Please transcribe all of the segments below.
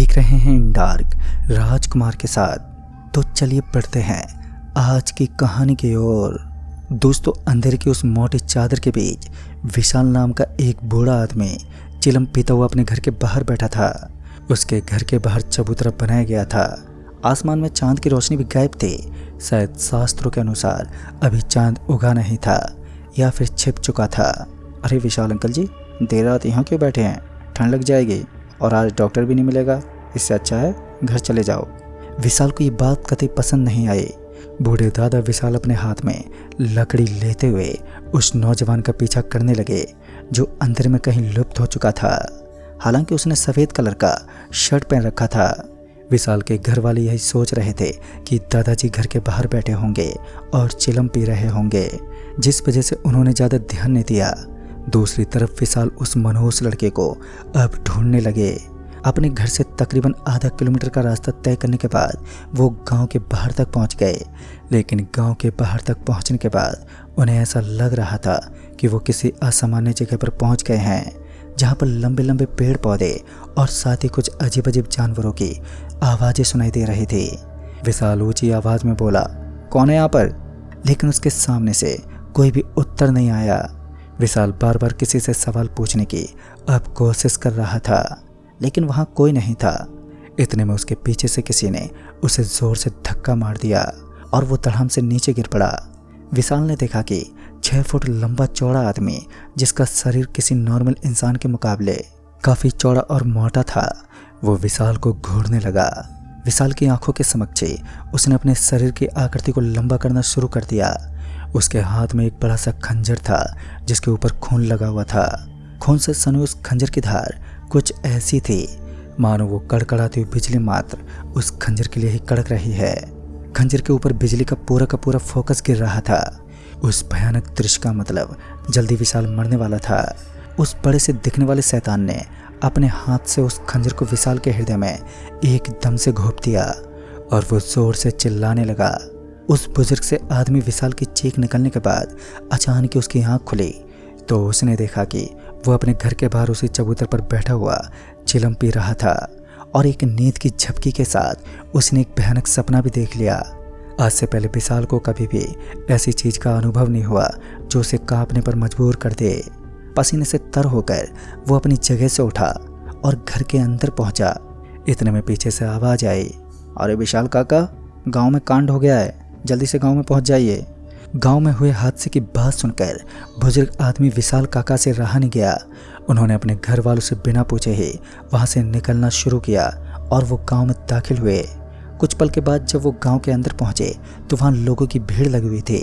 देख रहे हैं इन डार्क राजकुमार के साथ। तो चलिए बढ़ते हैं आज की कहानी की ओर। दोस्तों, अंधेरे की उस मोटी चादर के बीच विशाल नाम का एक बूढ़ा आदमी चिलम पीता हुआ अपने घर के बाहर बैठा था। उसके घर के बाहर चबूतरा बनाया गया था। आसमान में चांद की रोशनी भी गायब थी। शायद शास्त्रों के अनुसार अभी चांद उगा नहीं था या फिर छिप चुका था। अरे विशाल अंकल जी, देर रात यहाँ क्यों बैठे हैं? ठंड लग जाएगी और आज डॉक्टर भी नहीं मिलेगा। इससे अच्छा है घर चले जाओ। विशाल को ये बात कतई पसंद नहीं आई। बूढ़े दादा विशाल अपने हाथ में लकड़ी लेते हुए उस नौजवान का पीछा करने लगे जो अंदर में कहीं लुप्त हो चुका था। हालांकि उसने सफ़ेद कलर का शर्ट पहन रखा था। विशाल के घर वाले यही सोच रहे थे कि दादाजी घर के बाहर बैठे होंगे और चिलम पी रहे होंगे, जिस वजह से उन्होंने ज़्यादा ध्यान नहीं दिया। दूसरी तरफ विशाल उस मनहूस लड़के को अब ढूंढने लगे। अपने घर से तकरीबन आधा किलोमीटर का रास्ता तय करने के बाद वो गांव के बाहर तक पहुंच गए। लेकिन गांव के बाहर तक पहुंचने के बाद उन्हें ऐसा लग रहा था कि वो किसी असामान्य जगह पर पहुंच गए हैं, जहां पर लंबे लंबे पेड़ पौधे और साथ ही कुछ अजीब अजीब जानवरों की आवाज़ें सुनाई दे रही थी। विशाल ऊंची आवाज़ में बोला, कौन है यहाँ पर? लेकिन उसके सामने से कोई भी उत्तर नहीं आया। विशाल बार बार किसी से सवाल पूछने की अब कोशिश कर रहा था, लेकिन वहाँ कोई नहीं था। इतने में उसके पीछे से किसी ने उसे जोर से धक्का मार दिया और वो धड़ाम से नीचे गिर पड़ा। विशाल ने देखा कि 6 फुट लंबा चौड़ा आदमी, जिसका शरीर किसी नॉर्मल इंसान के मुकाबले काफ़ी चौड़ा और मोटा था, वो विशाल को घूरने लगा। विशाल की आंखों के समक्ष उसने अपने शरीर की आकृति को लंबा करना शुरू कर दिया। उसके हाथ में एक बड़ा सा खंजर था जिसके ऊपर खून लगा हुआ था। खून से सनी उस खंजर की धार कुछ ऐसी थी मानो वो कड़कड़ाती हुई बिजली मात्र उस खंजर के लिए ही कड़क रही है। खंजर के ऊपर बिजली का पूरा फोकस गिर रहा था। उस भयानक दृश्य का मतलब जल्दी विशाल मरने वाला था। उस बड़े से दिखने वाले शैतान ने अपने हाथ से उस खंजर को विशाल के हृदय में एकदम से घोंप दिया और वो जोर से चिल्लाने लगा। उस बुजुर्ग से आदमी विशाल की चीख निकलने के बाद अचानक उसकी आंख खुली तो उसने देखा कि वो अपने घर के बाहर उसी चबूतर पर बैठा हुआ चिलम पी रहा था और एक नींद की झपकी के साथ उसने एक भयानक सपना भी देख लिया। आज से पहले विशाल को कभी भी ऐसी चीज का अनुभव नहीं हुआ जो उसे कांपने पर मजबूर कर दे। पसीने से तर होकर वो अपनी जगह से उठा और घर के अंदर पहुंचा। इतने में पीछे से आवाज आई, अरे विशाल काका, गांव में कांड हो गया है, जल्दी से गांव में पहुंच जाइए। गांव में हुए हादसे की बात सुनकर बुजुर्ग आदमी विशाल काका से रहा नहीं गया। उन्होंने अपने घर वालों से बिना पूछे ही वहां से निकलना शुरू किया और वो गांव में दाखिल हुए। कुछ पल के बाद जब वो गांव के अंदर पहुंचे तो वहां लोगों की भीड़ लगी हुई थी।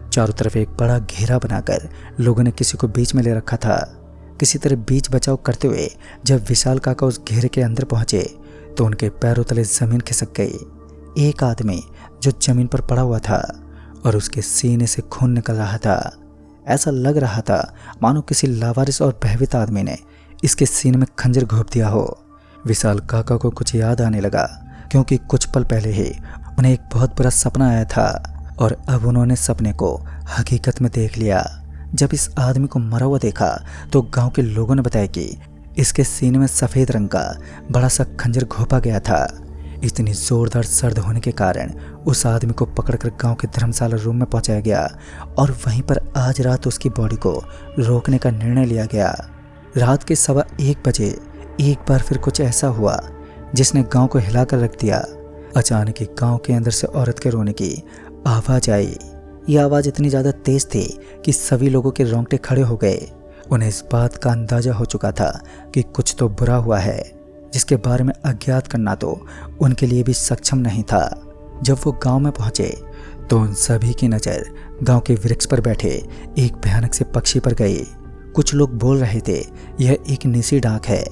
चारों तरफ एक बड़ा घेरा बनाकर लोगों ने किसी को बीच में ले रखा था। किसी तरह बीच बचाव करते हुए जब विशाल काका उस घेरे के अंदर पहुंचे तो उनके पैरों तले जमीन खिसक गई। एक आदमी जो जमीन पर पड़ा हुआ था और उसके सीने से खून निकल रहा था। ऐसा लग रहा था मानो किसी लावारिस और भयभीत आदमी ने इसके सीने में खंजर घोंप दिया हो। विशाल काका को कुछ याद आने लगा, क्योंकि कुछ पल पहले ही उन्हें एक बहुत बुरा सपना आया था और अब उन्होंने सपने को हकीकत में देख लिया। जब इस आदमी को मरा हुआ देखा तो गांव के लोगों ने बताया कि इसके सीने में सफ़ेद रंग का बड़ा सा खंजर घोंपा गया था। इतनी जोरदार सर्द होने के कारण उस आदमी को पकड़कर गांव के धर्मशाला रूम में पहुंचाया गया और वहीं पर आज रात उसकी बॉडी को रोकने का निर्णय लिया गया। रात के 1:15 बजे एक बार फिर कुछ ऐसा हुआ जिसने गांव को हिलाकर रख दिया। अचानक ही गांव के अंदर से औरत के रोने की आवाज़ आई। यह आवाज़ इतनी ज़्यादा तेज थी कि सभी लोगों के रोंगटे खड़े हो गए। उन्हें इस बात का अंदाज़ा हो चुका था कि कुछ तो बुरा हुआ है, जिसके बारे में अज्ञात करना तो उनके लिए भी सक्षम नहीं था। जब वो गांव में पहुंचे तो उन सभी की नज़र गांव के वृक्ष पर बैठे एक भयानक से पक्षी पर गई। कुछ लोग बोल रहे थे यह एक निसी डाक है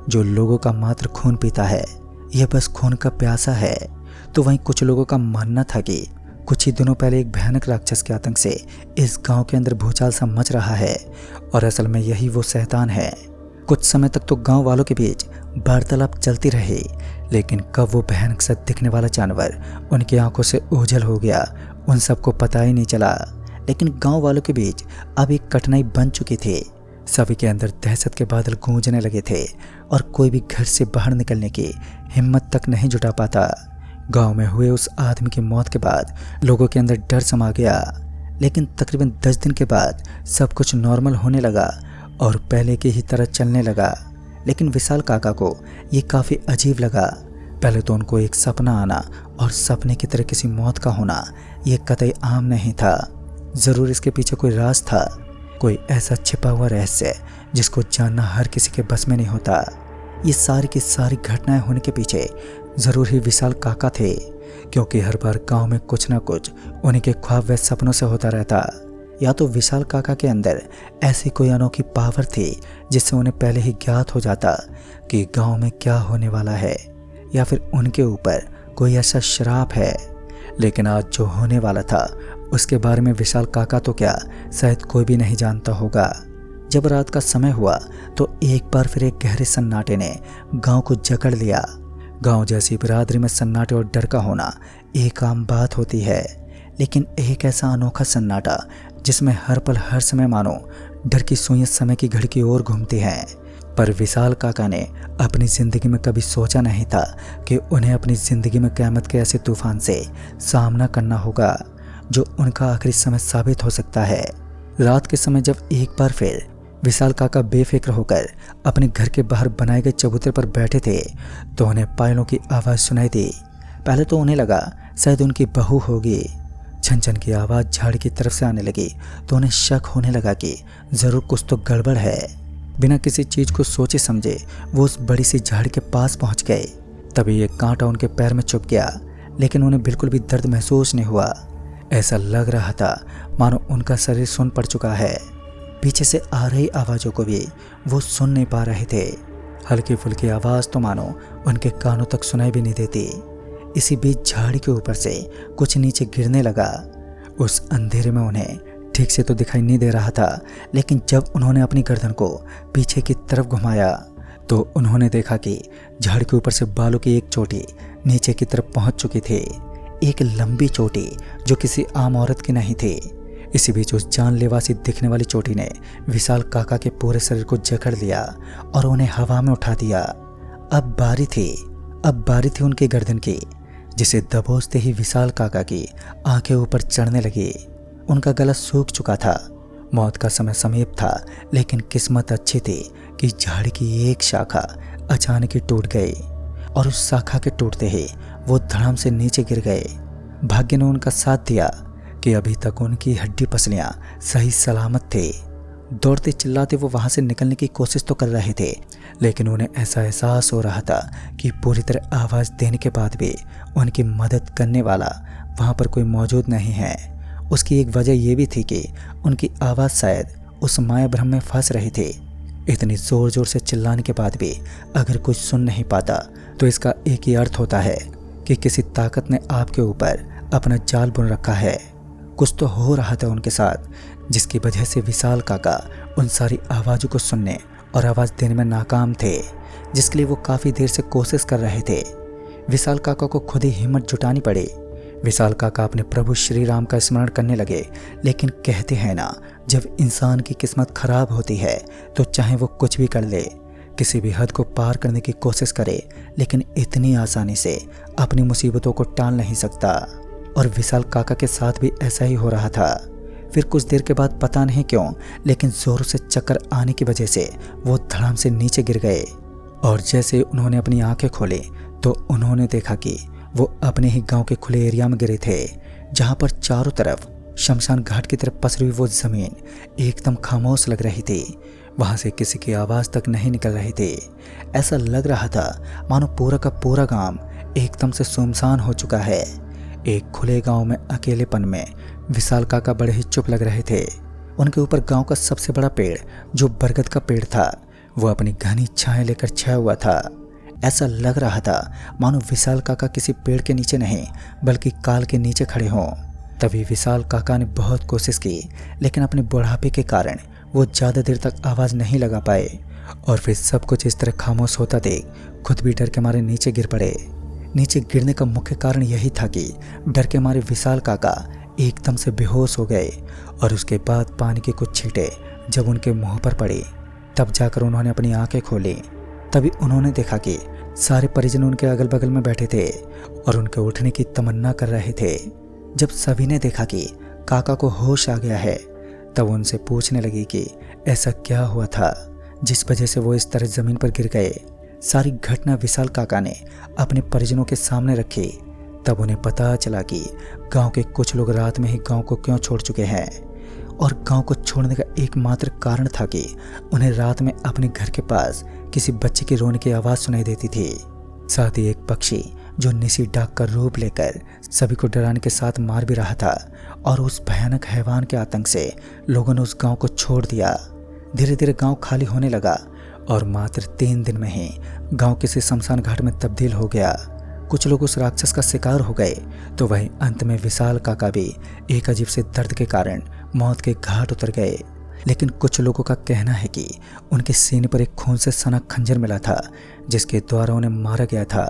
जो लोगों का मात्र खून पीता है, यह बस खून का प्यासा है। तो वहीं कुछ लोगों का मानना था कि कुछ ही दिनों पहले एक भयानक राक्षस के आतंक से इस गांव के अंदर भूचाल सा मच रहा है और असल में यही वो शैतान है। कुछ समय तक तो गांव वालों के बीच वार्तालाप चलती रही, लेकिन कब वो भयानक सा दिखने वाला जानवर उनकी आंखों से ओझल हो गया उन सबको पता ही नहीं चला। लेकिन गांव वालों के बीच अब एक कठिनाई बन चुकी थी। सभी के अंदर दहशत के बादल गूंजने लगे थे और कोई भी घर से बाहर निकलने की हिम्मत तक नहीं जुटा पाता। गांव में हुए उस आदमी की मौत के बाद लोगों के अंदर डर समा गया, लेकिन तकरीबन 10 दिन के बाद सब कुछ नॉर्मल होने लगा और पहले की ही तरह चलने लगा। लेकिन विशाल काका को ये काफ़ी अजीब लगा। पहले तो उनको एक सपना आना और सपने की तरह किसी मौत का होना ये कतई आम नहीं था। ज़रूर इसके पीछे कोई राज था, कोई ऐसा छिपा हुआ रहस्य जिसको जानना हर किसी के बस में नहीं होता। ये सारी की सारी घटनाएं होने के पीछे ज़रूर ही विशाल काका थे, क्योंकि हर बार गांव में कुछ ना कुछ उन्हीं के ख्वाब व सपनों से होता रहता। या तो विशाल काका के अंदर ऐसी कोई अनोखी पावर थी जिससे उन्हें पहले ही ज्ञात हो जाता कि गांव में क्या होने वाला है, या फिर उनके ऊपर कोई ऐसा श्राप है। लेकिन आज जो होने वाला था उसके बारे में विशाल काका तो क्या, शायद कोई भी नहीं जानता होगा। जब रात का समय हुआ तो एक बार फिर एक गहरे सन्नाटे ने गांव को जकड़ लिया। गांव जैसी बिरादरी में सन्नाटे और डर का होना एक आम बात होती है, लेकिन एक ऐसा अनोखा सन्नाटा जिसमें हर पल हर समय मानो डर की सुइयां समय की घड़ी की ओर घूमती हैं। पर विशाल काका ने अपनी ज़िंदगी में कभी सोचा नहीं था कि उन्हें अपनी ज़िंदगी में क़यामत के ऐसे तूफान से सामना करना होगा जो उनका आखिरी समय साबित हो सकता है। रात के समय जब एक बार फिर विशाल काका बेफिक्र होकर अपने घर के बाहर बनाए गए चबूतरे पर बैठे थे तो उन्हें पायलों की आवाज़ सुनाई दी। पहले तो उन्हें लगा शायद उनकी बहू होगी। छन छन की आवाज़ झाड़ी की तरफ से आने लगी तो उन्हें शक होने लगा कि ज़रूर कुछ तो गड़बड़ है। बिना किसी चीज़ को सोचे समझे वो उस बड़ी सी झाड़ी के पास पहुंच गए। तभी एक कांटा उनके पैर में चुभ गया, लेकिन उन्हें बिल्कुल भी दर्द महसूस नहीं हुआ। ऐसा लग रहा था मानो उनका शरीर सुन पड़ चुका है। पीछे से आ रही आवाज़ों को भी वो सुन नहीं पा रहे थे। हल्की फुल्की आवाज़ तो मानो उनके कानों तक सुनाई भी नहीं देती। इसी बीच झाड़ी के ऊपर से कुछ नीचे गिरने लगा। उस अंधेरे में उन्हें ठीक से तो दिखाई नहीं दे रहा था, लेकिन जब उन्होंने अपनी गर्दन को पीछे की तरफ घुमाया तो उन्होंने देखा कि झाड़ी के ऊपर से बालों की एक चोटी नीचे की तरफ पहुंच चुकी थी। एक लंबी चोटी जो किसी आम औरत की नहीं थी। इसी बीच उस जानलेवा सी दिखने वाली चोटी ने विशाल काका के पूरे शरीर को जकड़ लिया और उन्हें हवा में उठा दिया। अब बारी थी उनकी गर्दन की, जिसे दबोचते ही विशाल काका की आंखें ऊपर चढ़ने लगी। उनका गला सूख चुका था। मौत का समय समीप था, लेकिन किस्मत अच्छी थी कि झाड़ी की एक शाखा अचानक ही टूट गई और उस शाखा के टूटते ही वो धड़ाम से नीचे गिर गए। भाग्य ने उनका साथ दिया कि अभी तक उनकी हड्डी पसलियां सही सलामत थे। दौड़ते चिल्लाते वो वहां से निकलने की कोशिश तो कर रहे थे, लेकिन उन्हें ऐसा एहसास हो रहा था कि पूरी तरह आवाज़ देने के बाद भी उनकी मदद करने वाला वहां पर कोई मौजूद नहीं है। उसकी एक वजह यह भी थी कि उनकी आवाज़ शायद उस माया भ्रम में फंस रही थी। इतनी ज़ोर ज़ोर से चिल्लाने के बाद भी अगर कोई सुन नहीं पाता तो इसका एक ही अर्थ होता है कि किसी ताकत ने आपके ऊपर अपना जाल बुन रखा है। कुछ तो हो रहा था उनके साथ, जिसकी वजह से विशाल काका उन सारी आवाज़ों को सुनने और आवाज़ देने में नाकाम थे, जिसके लिए वो काफ़ी देर से कोशिश कर रहे थे। विशाल काका को खुद ही हिम्मत जुटानी पड़ी। विशाल काका अपने प्रभु श्री राम का स्मरण करने लगे, लेकिन कहते हैं ना, जब इंसान की किस्मत खराब होती है तो चाहे वो कुछ भी कर ले, किसी भी हद को पार करने की कोशिश करे, लेकिन इतनी आसानी से अपनी मुसीबतों को टाल नहीं सकता। और विशाल काका के साथ भी ऐसा ही हो रहा था। फिर कुछ देर के बाद पता नहीं क्यों, लेकिन जोरों से चक्कर आने की वजह से वो धड़ाम से नीचे गिर गए। और जैसे उन्होंने अपनी आंखें खोली तो उन्होंने देखा कि वो अपने ही गांव के खुले एरिया में गिरे थे, जहां पर चारों तरफ शमशान घाट की तरफ पसरी हुई वो जमीन एकदम खामोश लग रही थी। वहां से किसी की आवाज़ तक नहीं निकल रही थी। ऐसा लग रहा था मानो पूरा का पूरा गांव एकदम से सुनसान हो चुका है। एक खुले गांव में अकेलेपन में विशाल काका बड़े ही चुप लग रहे थे। उनके ऊपर गांव का सबसे बड़ा पेड़, जो बरगद का पेड़ था, वो अपनी घनी छाया लेकर छाया हुआ था। ऐसा लग रहा था मानो विशाल काका किसी पेड़ के नीचे नहीं बल्कि काल के नीचे खड़े हों। तभी विशाल काका ने बहुत कोशिश की, लेकिन अपने बुढ़ापे के कारण वो ज़्यादा देर तक आवाज़ नहीं लगा पाए। और फिर सब कुछ इस तरह खामोश होता देख खुद भी डर के मारे नीचे गिर पड़े। नीचे गिरने का मुख्य कारण यही था कि डर के मारे विशाल काका एकदम से बेहोश हो गए और उसके बाद पानी के कुछ छींटे जब उनके मुंह पर पड़े तब जाकर उन्होंने अपनी आंखें खोली। तभी उन्होंने देखा कि सारे परिजन उनके अगल बगल में बैठे थे और उनके उठने की तमन्ना कर रहे थे। जब सभी ने देखा कि काका को होश आ गया है, तब उनसे पूछने लगी कि ऐसा क्या हुआ था जिस वजह से वो इस तरह जमीन पर गिर गए। सारी घटना विशाल काका ने अपने परिजनों के सामने रखी। तब उन्हें पता चला कि गांव के कुछ लोग रात में ही गांव को क्यों छोड़ चुके हैं, और गांव को छोड़ने का एकमात्र कारण था कि उन्हें रात में अपने घर के पास किसी बच्चे के रोने की आवाज़ सुनाई देती थी। साथ ही एक पक्षी जो निसी डाक का रूप लेकर सभी को डराने के साथ मार भी रहा था, और उस भयानक हैवान के आतंक से लोगों ने उस गांव को छोड़ दिया। धीरे धीरे गांव खाली होने लगा और मात्र 3 दिन में ही गांव किसी शमशान घाट में तब्दील हो गया। कुछ लोग उस राक्षस का शिकार हो गए, तो वहीं अंत में विशाल काका भी एक अजीब से दर्द के कारण मौत के घाट उतर गए। लेकिन कुछ लोगों का कहना है कि उनके सीने पर एक खून से सना खंजर मिला था जिसके द्वारा उन्हें मारा गया था।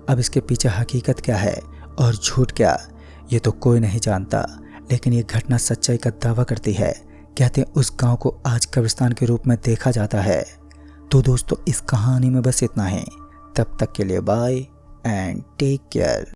अब इसके पीछे हकीकत क्या है और झूठ क्या, ये तो कोई नहीं जानता, लेकिन ये घटना सच्चाई का दावा करती है। कहते हैं उस गांव को आज कब्रिस्तान के रूप में देखा जाता है। तो दोस्तों, इस कहानी में बस इतना ही। तब तक के लिए बाय एंड टेक केयर।